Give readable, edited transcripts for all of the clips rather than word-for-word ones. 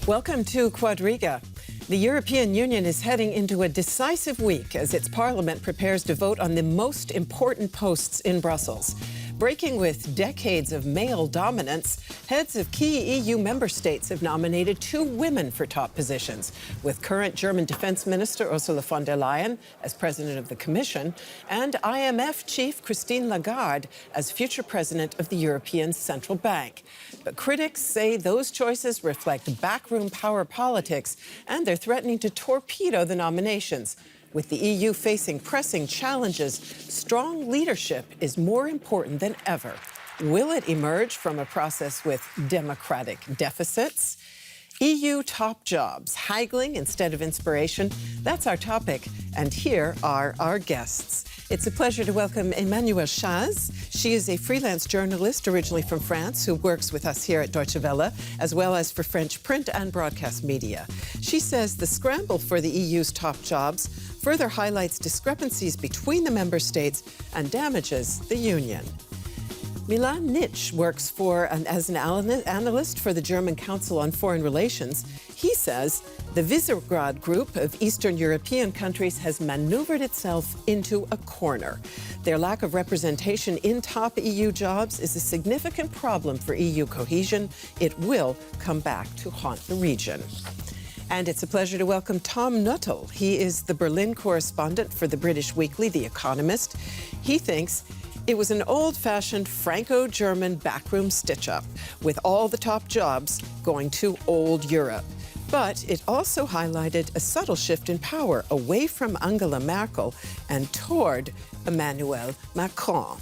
Welcome to Quadriga. The European Union is heading into a decisive week as its parliament prepares to vote on the most important posts in Brussels. Breaking with decades of male dominance, heads of key EU member states have nominated 2 women for top positions, with current German Defense Minister Ursula von der Leyen as President of the Commission and IMF Chief Christine Lagarde as future President of the European Central Bank. But critics say those choices reflect backroom power politics, and they're threatening to torpedo the nominations. With the EU facing pressing challenges, strong leadership is more important than ever. Will it emerge from a process with democratic deficits? EU top jobs, haggling instead of inspiration? That's our topic, and here are our guests. It's a pleasure to welcome Emmanuelle Chaze. She is a freelance journalist originally from France who works with us here at Deutsche Welle, as well as for French print and broadcast media. She says the scramble for the EU's top jobs further highlights discrepancies between the member states and damages the union. Milan works as an analyst for the German Council on Foreign Relations. He says the Visegrad group of Eastern European countries has maneuvered itself into a corner. Their lack of representation in top EU jobs is a significant problem for EU cohesion. It will come back to haunt the region. And it's a pleasure to welcome Tom Nuttall. He is the Berlin correspondent for the British weekly, The Economist. He thinks it was an old-fashioned Franco-German backroom stitch-up, with all the top jobs going to old Europe. But it also highlighted a subtle shift in power away from Angela Merkel and toward Emmanuel Macron.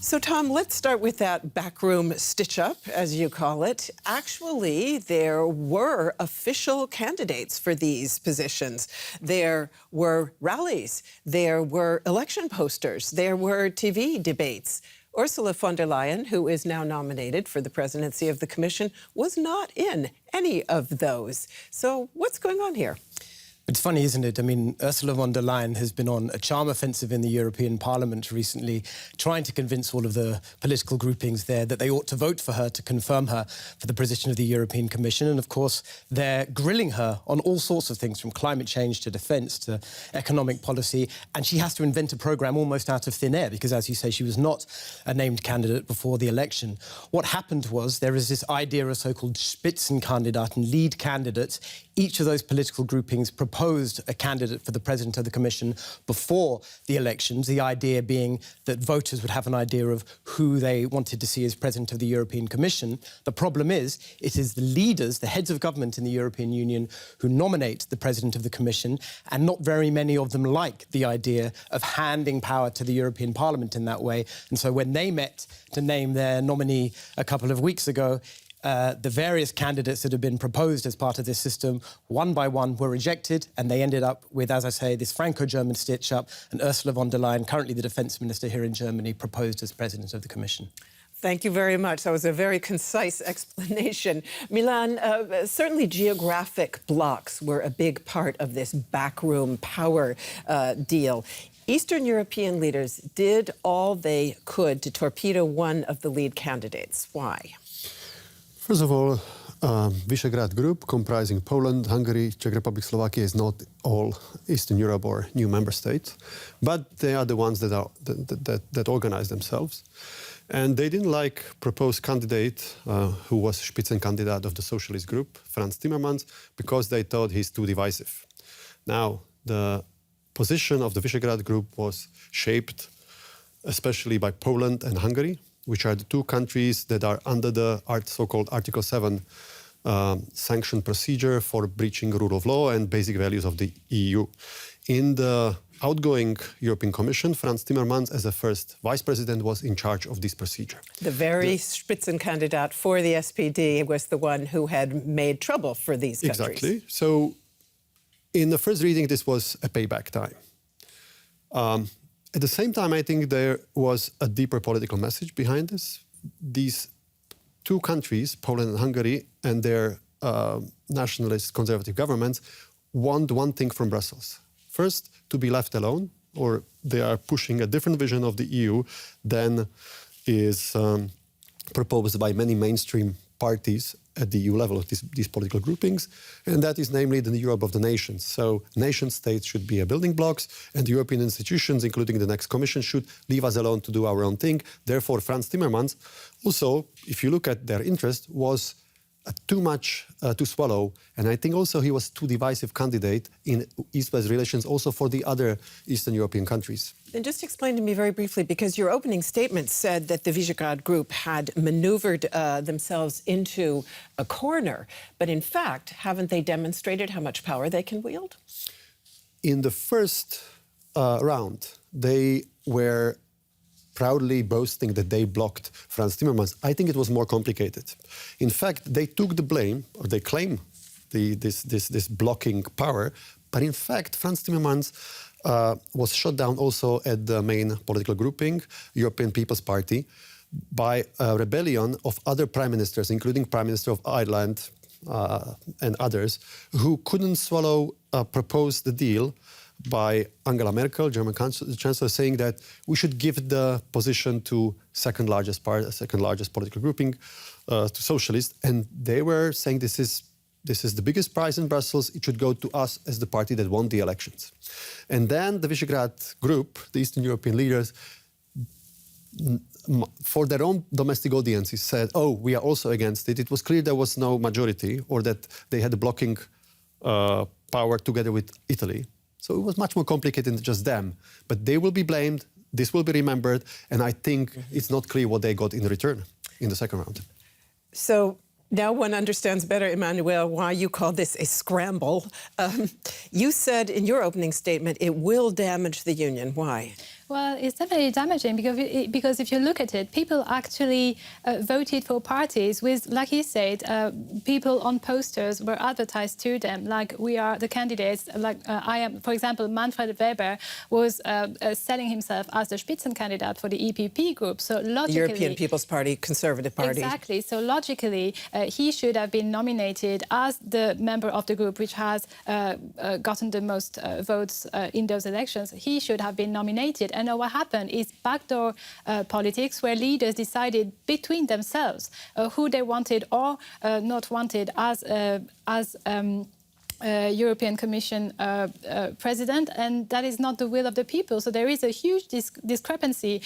So, Tom, let's start with that backroom stitch-up, as you call it. Actually, there were official candidates for these positions. There were rallies. There were election posters. There were TV debates. Ursula von der Leyen, who is now nominated for the presidency of the Commission, was not in any of those. So what's going on here? It's funny, isn't it? I mean, Ursula von der Leyen has been on a charm offensive in the European Parliament recently, trying to convince all of the political groupings there that they ought to vote for her to confirm her for the position of the European Commission. And of course, they're grilling her on all sorts of things, from climate change to defence to economic policy. And she has to invent a programme almost out of thin air because, as you say, she was not a named candidate before the election. What happened was there is this idea of so-called Spitzenkandidat and lead candidates. Each of those political groupings proposed a candidate for the President of the Commission before the elections, the idea being that voters would have an idea of who they wanted to see as President of the European Commission. The problem is, it is the leaders, the heads of government in the European Union, who nominate the President of the Commission, and not very many of them like the idea of handing power to the European Parliament in that way. And so when they met to name their nominee a couple of weeks ago, the various candidates that had been proposed as part of this system, one by one, were rejected, and they ended up with, as I say, this Franco-German stitch-up, and Ursula von der Leyen, currently the defence minister here in Germany, proposed as President of the Commission. Thank you very much. That was a very concise explanation. Milan, certainly geographic blocks were a big part of this backroom power deal. Eastern European leaders did all they could to torpedo one of the lead candidates. Why? First of all, Visegrad group comprising Poland, Hungary, Czech Republic, Slovakia is not all Eastern Europe or new member states, but they are the ones that organize themselves. And they didn't like proposed candidate who was Spitzenkandidat of the socialist group, Franz Timmermans, because they thought he's too divisive. Now, the position of the Visegrad group was shaped especially by Poland and Hungary, which are the 2 countries that are under the so-called Article 7 sanction procedure for breaching rule of law and basic values of the EU. In the outgoing European Commission, Franz Timmermans, as the first vice president, was in charge of this procedure. The very Spitzenkandidat for the SPD was the one who had made trouble for these countries. Exactly. So in the first reading, this was a payback time. At the same time, I think there was a deeper political message behind this. These 2 countries, Poland and Hungary, and their nationalist conservative governments want one thing from Brussels. First, to be left alone, or they are pushing a different vision of the EU than is proposed by many mainstream parties at the EU level, these political groupings, and that is namely the Europe of the nations. So nation states should be a building blocks, and the European institutions, including the next Commission, should leave us alone to do our own thing. Therefore, Franz Timmermans, also, if you look at their interest, was too much to swallow. And I think also he was too divisive candidate in East-West relations also for the other Eastern European countries. And just explain to me very briefly, because your opening statement said that the Visegrad Group had maneuvered themselves into a corner. But in fact, haven't they demonstrated how much power they can wield? In the first round, they were proudly boasting that they blocked Franz Timmermans. I think it was more complicated. In fact, they took the blame, or they claim this blocking power, but in fact, Franz Timmermans was shot down also at the main political grouping, European People's Party, by a rebellion of other prime ministers, including Prime Minister of Ireland and others, who couldn't swallow a proposed deal by Angela Merkel, German Chancellor, saying that we should give the position to second largest political grouping, to socialists, and they were saying this is the biggest prize in Brussels. It should go to us as the party that won the elections. And then the Visegrad Group, the Eastern European leaders, for their own domestic audiences, said, "Oh, we are also against it." It was clear there was no majority, or that they had the blocking power together with Italy. So it was much more complicated than just them. But they will be blamed, this will be remembered, and I think it's not clear what they got in return in the second round. So now one understands better, Emmanuelle, why you call this a scramble. You said in your opening statement it will damage the union. Why? Well, it's definitely damaging because if you look at it, people actually voted for parties with, like he said, people on posters were advertised to them, like we are the candidates. Like I am, for example, Manfred Weber was selling himself as the Spitzenkandidat for the EPP group. So logically, European People's Party, Conservative Party. Exactly. So logically, he should have been nominated as the member of the group which has gotten the most votes in those elections. He should have been nominated. And what happened is backdoor politics, where leaders decided between themselves who they wanted or not wanted as European Commission president, and that is not the will of the people. So there is a huge discrepancy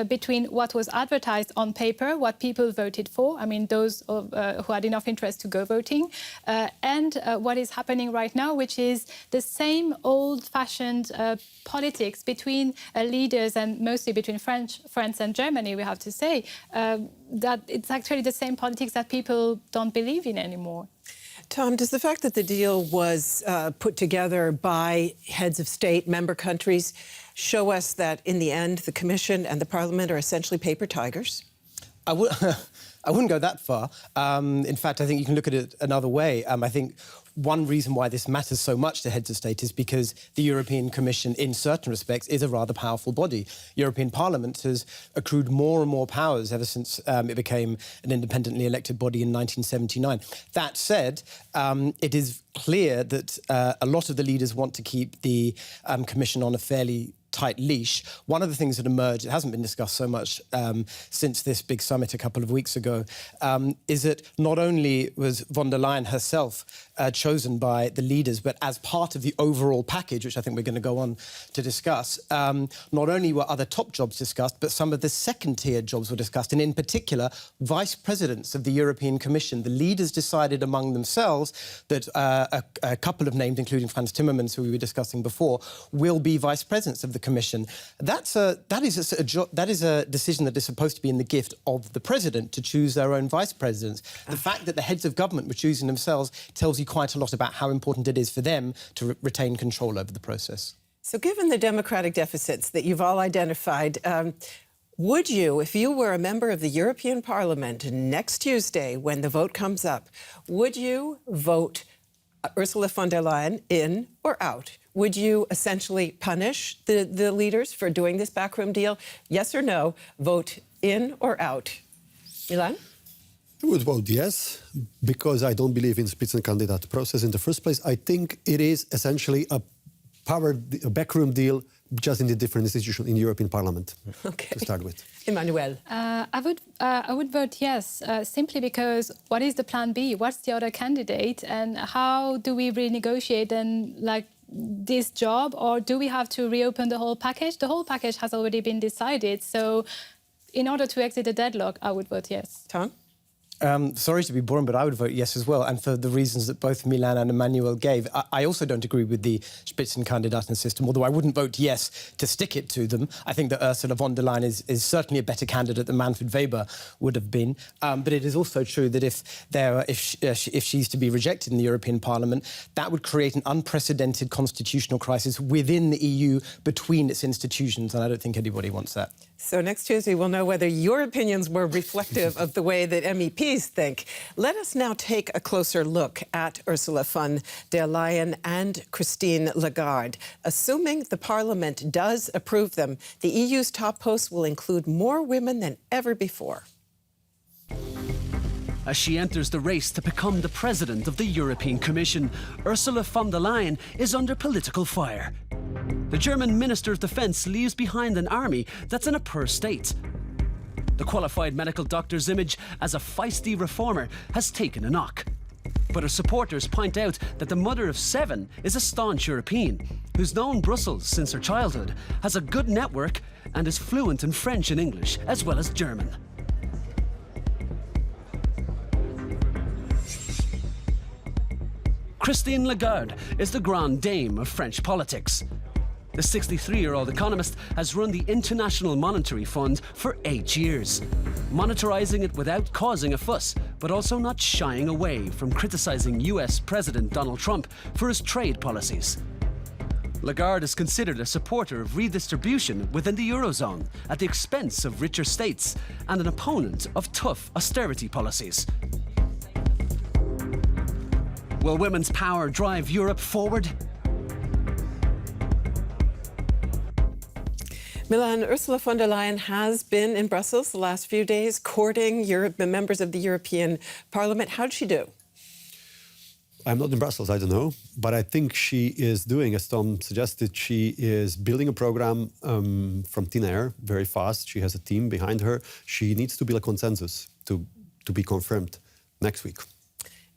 between what was advertised on paper, what people voted for, I mean those who had enough interest to go voting, and what is happening right now, which is the same old-fashioned politics between leaders, and mostly between France and Germany, we have to say, that it's actually the same politics that people don't believe in anymore. Tom, does the fact that the deal was put together by heads of state, member countries, show us that in the end the Commission and the Parliament are essentially paper tigers? I wouldn't go that far. In fact, I think you can look at it another way. I think one reason why this matters so much to heads of state is because the European Commission, in certain respects, is a rather powerful body. European Parliament has accrued more and more powers ever since it became an independently elected body in 1979. That said, it is clear that a lot of the leaders want to keep the Commission on a fairly tight leash. One of the things that emerged, it hasn't been discussed so much since this big summit a couple of weeks ago, is that not only was von der Leyen herself chosen by the leaders, but as part of the overall package, which I think we're going to go on to discuss, not only were other top jobs discussed, but some of the second-tier jobs were discussed, and in particular, vice presidents of the European Commission. The leaders decided among themselves that a couple of names, including Franz Timmermans, who we were discussing before, will be vice presidents of the Commission. That is a decision that is supposed to be in the gift of the president to choose their own vice presidents. The fact that the heads of government were choosing themselves tells you quite a lot about how important it is for them to retain control over the process. So given the democratic deficits that you've all identified, would you, if you were a member of the European Parliament next Tuesday when the vote comes up, would you vote Ursula von der Leyen in or out? Would you essentially punish the leaders for doing this backroom deal? Yes or no? Vote in or out? Milan? I would vote yes, because I don't believe in Spitzenkandidat process in the first place. I think it is essentially a backroom deal just in the different institutions in the European Parliament. Okay. To start with. Emmanuelle. I would vote yes, simply because what is the plan B? What's the other candidate, and how do we renegotiate then, like, this job, or do we have to reopen the whole package? The whole package has already been decided, so in order to exit the deadlock, I would vote yes. Tom? Sorry to be boring, but I would vote yes as well, and for the reasons that both Milan and Emmanuelle gave. I also don't agree with the Spitzenkandidaten system, although I wouldn't vote yes to stick it to them. I think that Ursula von der Leyen is certainly a better candidate than Manfred Weber would have been. But it is also true that if she's to be rejected in the European Parliament, that would create an unprecedented constitutional crisis within the EU between its institutions, and I don't think anybody wants that. So next Tuesday, we'll know whether your opinions were reflective of the way that MEPs think. Let us now take a closer look at Ursula von der Leyen and Christine Lagarde. Assuming the Parliament does approve them, the EU's top posts will include more women than ever before. As she enters the race to become the president of the European Commission, Ursula von der Leyen is under political fire. The German Minister of Defence leaves behind an army that's in a poor state. The qualified medical doctor's image as a feisty reformer has taken a knock. But her supporters point out that the mother of 7 is a staunch European who's known Brussels since her childhood, has a good network and is fluent in French and English as well as German. Christine Lagarde is the grande dame of French politics. The 63-year-old economist has run the International Monetary Fund for 8 years, monitorising it without causing a fuss, but also not shying away from criticising US President Donald Trump for his trade policies. Lagarde is considered a supporter of redistribution within the Eurozone at the expense of richer states and an opponent of tough austerity policies. Will women's power drive Europe forward? Milan, Ursula von der Leyen has been in Brussels the last few days courting members of the European Parliament. How did she do? I'm not in Brussels, I don't know. But I think she is doing, as Tom suggested, she is building a program from thin air very fast. She has a team behind her. She needs to build a consensus to be confirmed next week.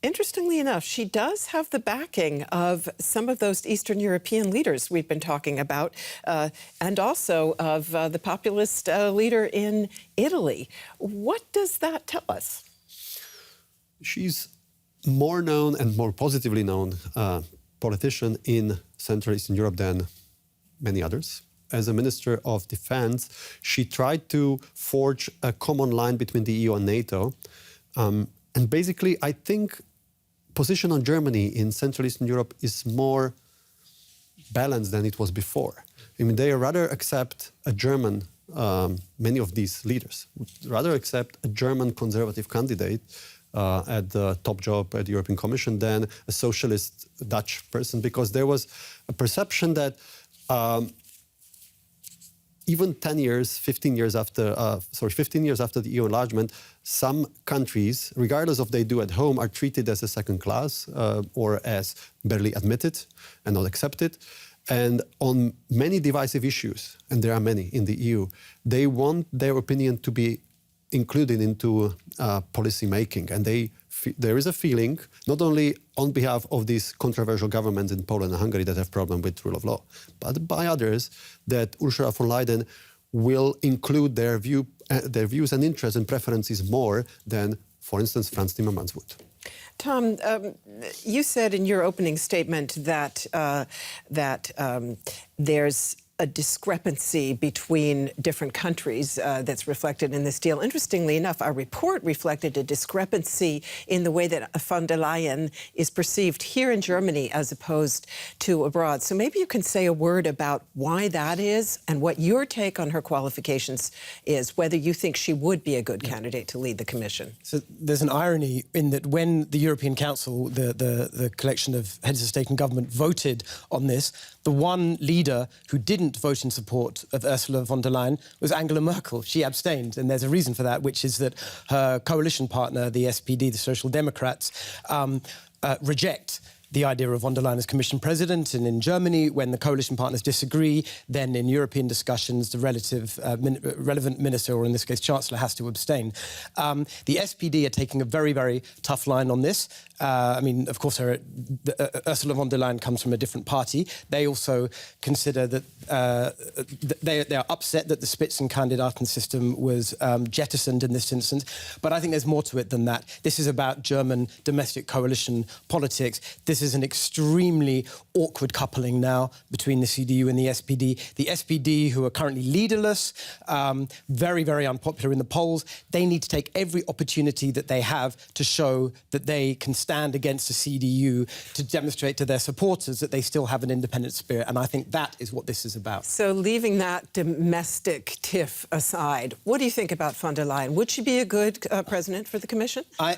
Interestingly enough, she does have the backing of some of those Eastern European leaders we've been talking about, and also of the populist leader in Italy. What does that tell us? She's more known and more positively known politician in Central Eastern Europe than many others. As a Minister of Defense, she tried to forge a common line between the EU and NATO. And basically, I think position on Germany in Central Eastern Europe is more balanced than it was before. I mean, they rather accept a German, many of these leaders, would rather accept a German conservative candidate at the top job at the European Commission than a socialist Dutch person, because there was a perception that even 15 years after the EU enlargement, some countries, regardless of what they do at home, are treated as a second class or as barely admitted and not accepted. And on many divisive issues, and there are many in the EU, they want their opinion to be included into policy making. And there is a feeling, not only on behalf of these controversial governments in Poland and Hungary that have problem with rule of law, but by others, that Ursula von der Leyen will include their views and interests and preferences more than, for instance, Franz Timmermans would. Tom, you said in your opening statement that there's a discrepancy between different countries that's reflected in this deal. Interestingly enough, our report reflected a discrepancy in the way that von der Leyen is perceived here in Germany as opposed to abroad. So maybe you can say a word about why that is and what your take on her qualifications is, whether you think she would be a good candidate to lead the Commission. So there's an irony in that when the European Council, the collection of heads of state and government, voted on this, the one leader who didn't vote in support of Ursula von der Leyen was Angela Merkel. She abstained, and there's a reason for that, which is that her coalition partner, the SPD, the Social Democrats, reject the idea of von der Leyen as Commission President, and in Germany, when the coalition partners disagree, then in European discussions, the relevant minister, or in this case Chancellor, has to abstain. The SPD are taking a very, very tough line on this. I mean, of course, Ursula von der Leyen comes from a different party. They also consider that they are upset that the Spitzenkandidaten system was jettisoned in this instance. But I think there's more to it than that. This is about German domestic coalition politics. This is an extremely awkward coupling now between the CDU and the SPD. The SPD, who are currently leaderless, very, very unpopular in the polls, they need to take every opportunity that they have to show that they can stand against the CDU, to demonstrate to their supporters that they still have an independent spirit. And I think that is what this is about. So leaving that domestic tiff aside, what do you think about von der Leyen? Would she be a good president for the Commission? I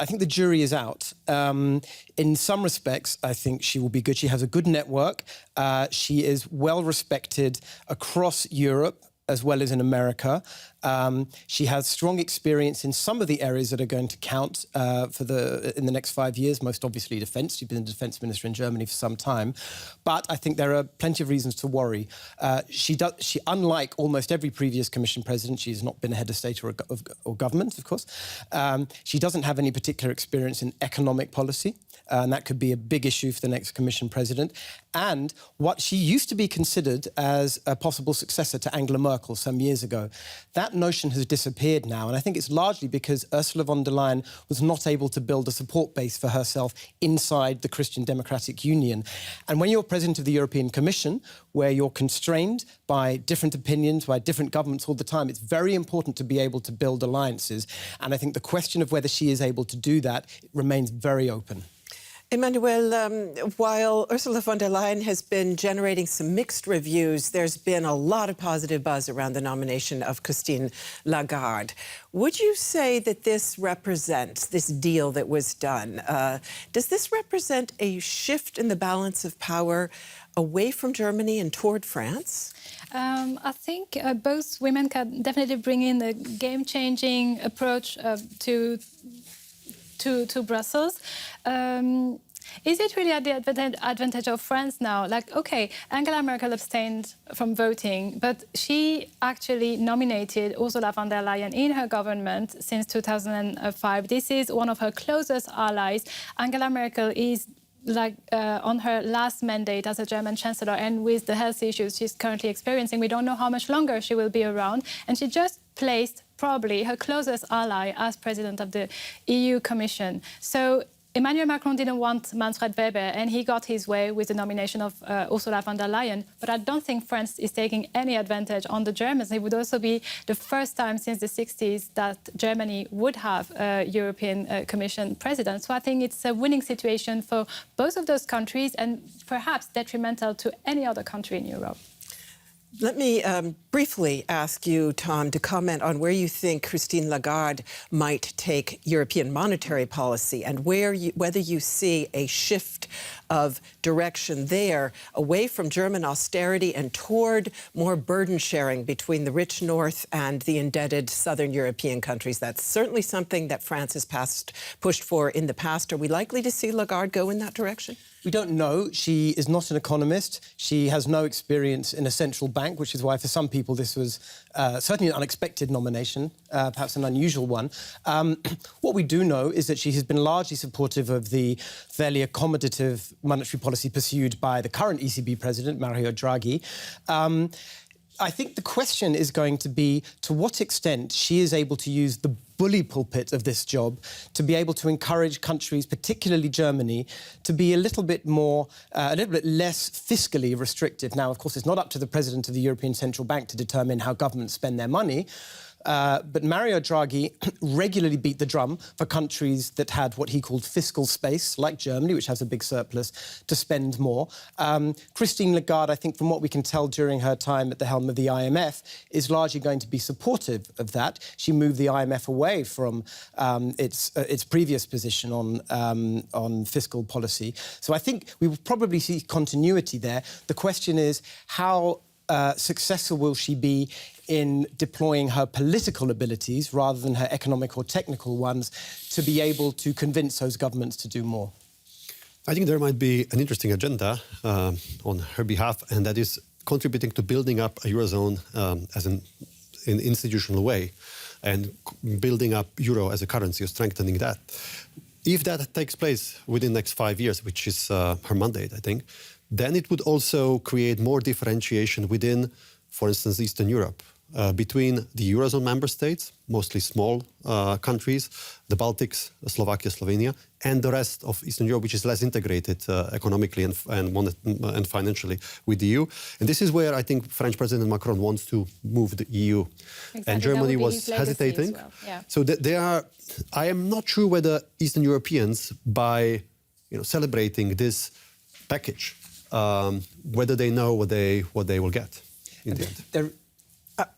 think the jury is out. In some respects, I think she will be good. She has a good network. She is well respected across Europe, as well as in America. She has strong experience in some of the areas that are going to count in the next 5 years, most obviously defence. She's been a defence minister in Germany for some time. But I think there are plenty of reasons to worry. She, unlike almost every previous Commission president, she's not been a head of state or government, of course. She doesn't have any particular experience in economic policy. And that could be a big issue for the next Commission president. And what she used to be considered as a possible successor to Angela Merkel some years ago, that notion has disappeared now. And I think it's largely because Ursula von der Leyen was not able to build a support base for herself inside the Christian Democratic Union. And when you're president of the European Commission, where you're constrained by different opinions, by different governments all the time, it's very important to be able to build alliances. And I think the question of whether she is able to do that remains very open. Emmanuelle, while Ursula von der Leyen has been generating some mixed reviews, there's been a lot of positive buzz around the nomination of Christine Lagarde. Would you say that this represents, this deal that was done, does this represent a shift in the balance of power away from Germany and toward France? I think both women can definitely bring in a game-changing approach to Brussels. Is it really at the advantage of France now? Like, OK, Angela Merkel abstained from voting, but she actually nominated Ursula von der Leyen in her government since 2005. This is one of her closest allies. Angela Merkel is on her last mandate as a German chancellor, and with the health issues she's currently experiencing, we don't know how much longer she will be around. And she just placed probably her closest ally as president of the EU Commission. So Emmanuel Macron didn't want Manfred Weber, and he got his way with the nomination of Ursula von der Leyen. But I don't think France is taking any advantage on the Germans. It would also be the first time since the 60s that Germany would have a European Commission president. So I think it's a winning situation for both of those countries, and perhaps detrimental to any other country in Europe. Let me briefly ask you, Tom, to comment on where you think Christine Lagarde might take European monetary policy, and whether you see a shift of direction there away from German austerity and toward more burden sharing between the rich north and the indebted southern European countries. That's certainly something that France has pushed for in the past. Are we likely to see Lagarde go in that direction? We don't know. She is not an economist. She has no experience in a central bank, which is why for some people this was certainly an unexpected nomination, perhaps an unusual one. What we do know is that she has been largely supportive of the fairly accommodative monetary policy pursued by the current ECB president, Mario Draghi. I think the question is going to be to what extent she is able to use the bully pulpit of this job to be able to encourage countries, particularly Germany, to be a little bit less fiscally restrictive. Now, of course, it's not up to the president of the European Central Bank to determine how governments spend their money. But Mario Draghi regularly beat the drum for countries that had what he called fiscal space, like Germany, which has a big surplus, to spend more. Christine Lagarde, I think, from what we can tell during her time at the helm of the IMF, is largely going to be supportive of that. She moved the IMF away from its previous position on fiscal policy. So I think we will probably see continuity there. The question is how successful will she be in deploying her political abilities rather than her economic or technical ones to be able to convince those governments to do more? I think there might be an interesting agenda on her behalf, and that is contributing to building up a Eurozone as an institutional way and building up euro as a currency or strengthening that. If that takes place within the next 5 years, which is her mandate, I think, then it would also create more differentiation within, for instance, Eastern Europe, between the Eurozone member states, mostly small countries, the Baltics, Slovakia, Slovenia, and the rest of Eastern Europe, which is less integrated economically and financially with the EU. And this is where I think French President Macron wants to move the EU. Exactly. And Germany was hesitating. Well. Yeah. So I am not sure whether Eastern Europeans, by celebrating this package, whether they know what they will get in the end.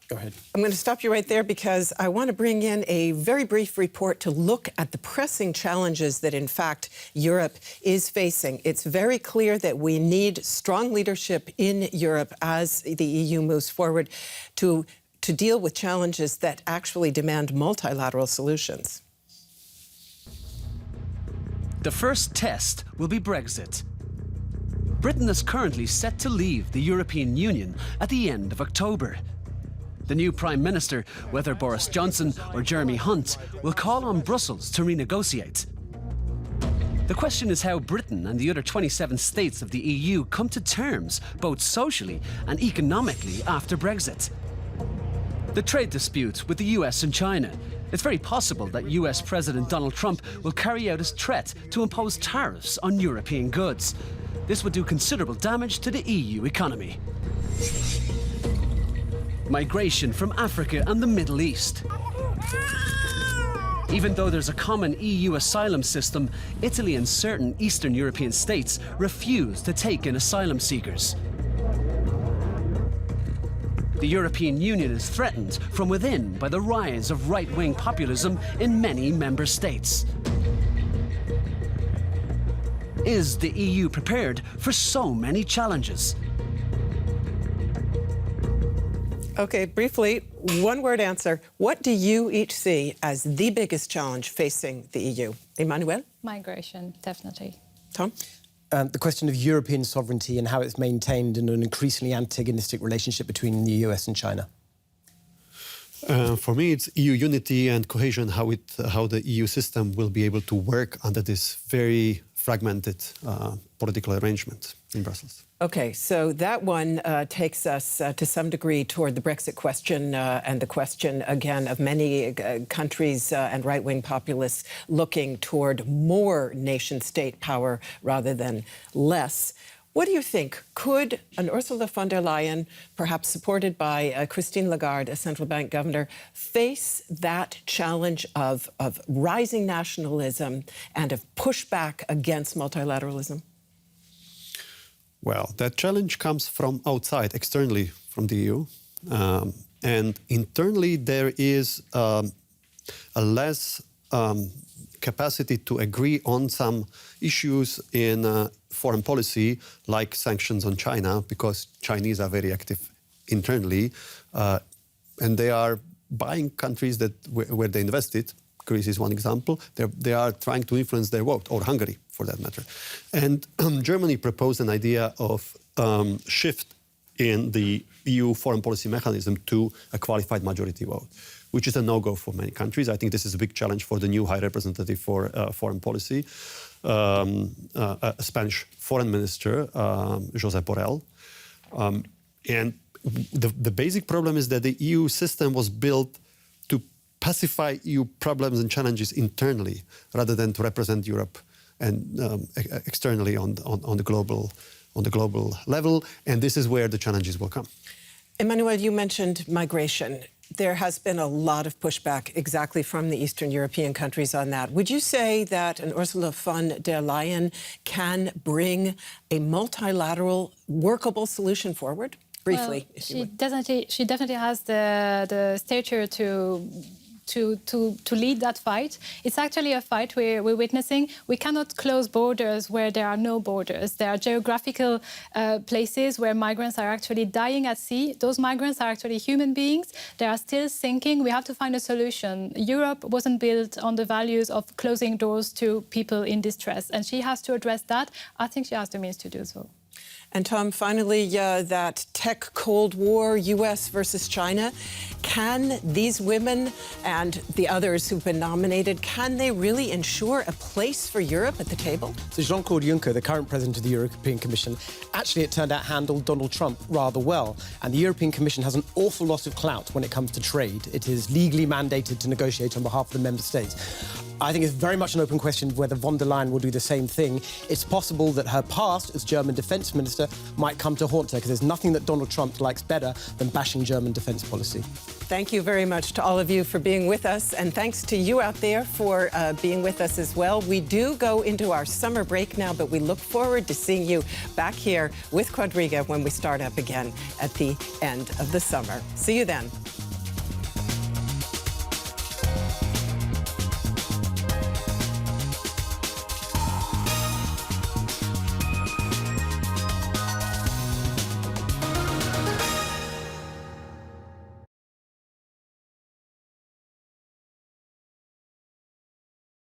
Go ahead. I'm going to stop you right there because I want to bring in a very brief report to look at the pressing challenges that, in fact, Europe is facing. It's very clear that we need strong leadership in Europe as the EU moves forward to deal with challenges that actually demand multilateral solutions. The first test will be Brexit. Britain is currently set to leave the European Union at the end of October. The new Prime Minister, whether Boris Johnson or Jeremy Hunt, will call on Brussels to renegotiate. The question is how Britain and the other 27 states of the EU come to terms, both socially and economically, after Brexit. The trade dispute with the US and China. It's very possible that US President Donald Trump will carry out his threat to impose tariffs on European goods. This would do considerable damage to the EU economy. Migration from Africa and the Middle East. Even though there's a common EU asylum system, Italy and certain Eastern European states refuse to take in asylum seekers. The European Union is threatened from within by the rise of right-wing populism in many member states. Is the EU prepared for so many challenges? Okay, briefly, one-word answer. What do you each see as the biggest challenge facing the EU? Emmanuelle? Migration, definitely. Tom? The question of European sovereignty and how it's maintained in an increasingly antagonistic relationship between the US and China. For me, it's EU unity and cohesion, how the EU system will be able to work under this very fragmented political arrangement in Brussels. Okay, so that one takes us to some degree toward the Brexit question and the question, again, of many countries and right-wing populists looking toward more nation-state power rather than less. What do you think? Could an Ursula von der Leyen, perhaps supported by Christine Lagarde, a central bank governor, face that challenge of rising nationalism and of pushback against multilateralism? Well, that challenge comes from outside, externally from the EU. And internally, there is a less capacity to agree on some issues in foreign policy, like sanctions on China, because Chinese are very active internally, and they are buying countries where they invested. Greece is one example. They are trying to influence their vote, or Hungary, for that matter. And Germany proposed an idea of shift in the EU foreign policy mechanism to a qualified majority vote, which is a no-go for many countries. I think this is a big challenge for the new High Representative for Foreign Policy, a Spanish foreign minister, Josep Borrell. And the basic problem is that the EU system was built to pacify EU problems and challenges internally, rather than to represent Europe and externally on the global level. And this is where the challenges will come. Emmanuelle, you mentioned migration. There has been a lot of pushback exactly from the Eastern European countries on that. Would you say that an Ursula von der Leyen can bring a multilateral, workable solution forward? Briefly, well, she definitely has the stature to to lead that fight. It's actually a fight we're witnessing. We cannot close borders where there are no borders. There are geographical places where migrants are actually dying at sea. Those migrants are actually human beings. They are still sinking. We have to find a solution. Europe wasn't built on the values of closing doors to people in distress, and she has to address that. I think she has the means to do so. And Tom, finally, that tech Cold War, US versus China, can these women and the others who've been nominated, can they really ensure a place for Europe at the table? So Jean-Claude Juncker, the current president of the European Commission, actually, it turned out, handled Donald Trump rather well. And the European Commission has an awful lot of clout when it comes to trade. It is legally mandated to negotiate on behalf of the member states. I think it's very much an open question whether von der Leyen will do the same thing. It's possible that her past as German defence minister might come to haunt her, because there's nothing that Donald Trump likes better than bashing German defence policy. Thank you very much to all of you for being with us, and thanks to you out there for being with us as well. We do go into our summer break now, but we look forward to seeing you back here with Quadriga when we start up again at the end of the summer. See you then.